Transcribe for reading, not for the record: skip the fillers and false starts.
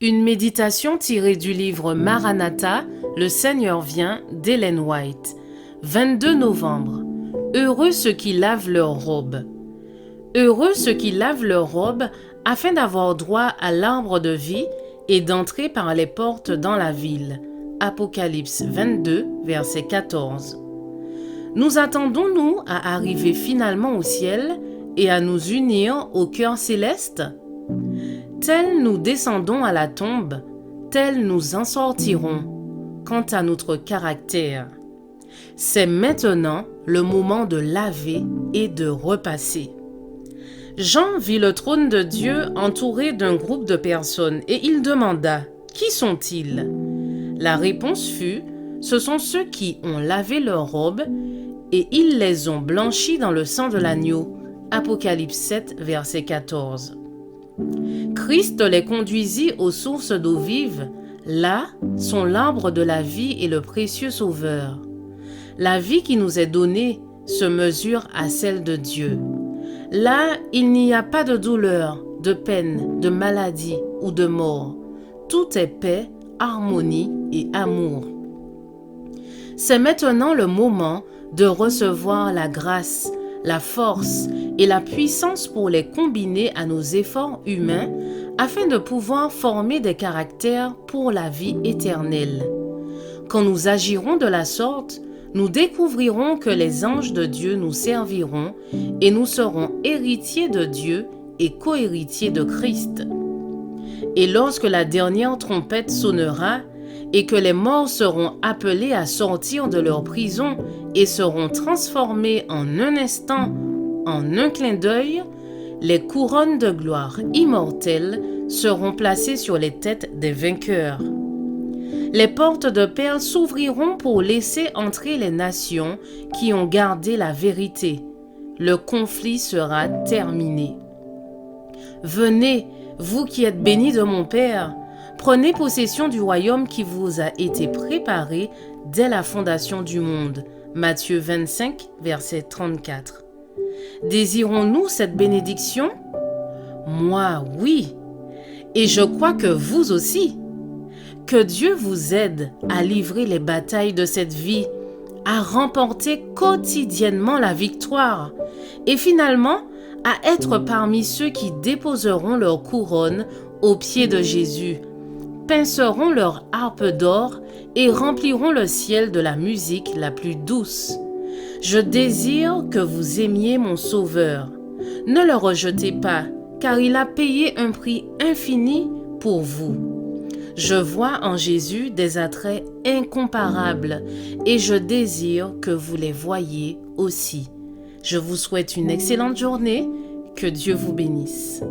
Une méditation tirée du livre Maranatha, Le Seigneur vient d'Ellen White. 22 novembre. Heureux ceux qui lavent leurs robes. Heureux ceux qui lavent leurs robes afin d'avoir droit à l'arbre de vie et d'entrer par les portes dans la ville. Apocalypse 22, verset 14. Nous attendons-nous à arriver finalement au ciel et à nous unir au cœur céleste? Tels nous descendons à la tombe, tels nous en sortirons. Quant à notre caractère, c'est maintenant le moment de laver et de repasser. Jean vit le trône de Dieu entouré d'un groupe de personnes et il demanda « Qui sont-ils » La réponse fut « Ce sont ceux qui ont lavé leurs robes et ils les ont blanchis dans le sang de l'agneau. » Apocalypse 7, verset 14. Christ les conduisit aux sources d'eau vive. Là sont l'arbre de la vie et le précieux Sauveur. La vie qui nous est donnée se mesure à celle de Dieu. Là, il n'y a pas de douleur, de peine, de maladie ou de mort. Tout est paix, harmonie et amour. C'est maintenant le moment de recevoir la grâce, la force et la puissance pour les combiner à nos efforts humains afin de pouvoir former des caractères pour la vie éternelle. Quand nous agirons de la sorte, nous découvrirons que les anges de Dieu nous serviront et nous serons héritiers de Dieu et co-héritiers de Christ. Et lorsque la dernière trompette sonnera et que les morts seront appelés à sortir de leur prison et seront transformés en un instant, en un clin d'œil, les couronnes de gloire immortelles seront placées sur les têtes des vainqueurs. Les portes de perles s'ouvriront pour laisser entrer les nations qui ont gardé la vérité. Le conflit sera terminé. Venez, vous qui êtes bénis de mon Père, prenez possession du royaume qui vous a été préparé dès la fondation du monde. Matthieu 25, verset 34. Désirons-nous cette bénédiction? Moi, oui. Et je crois que vous aussi. Que Dieu vous aide à livrer les batailles de cette vie, à remporter quotidiennement la victoire et finalement à être parmi ceux qui déposeront leur couronne aux pieds de Jésus, pinceront leur harpe d'or et rempliront le ciel de la musique la plus douce. Je désire que vous aimiez mon Sauveur. Ne le rejetez pas, car il a payé un prix infini pour vous. Je vois en Jésus des attraits incomparables et je désire que vous les voyiez aussi. Je vous souhaite une excellente journée. Que Dieu vous bénisse.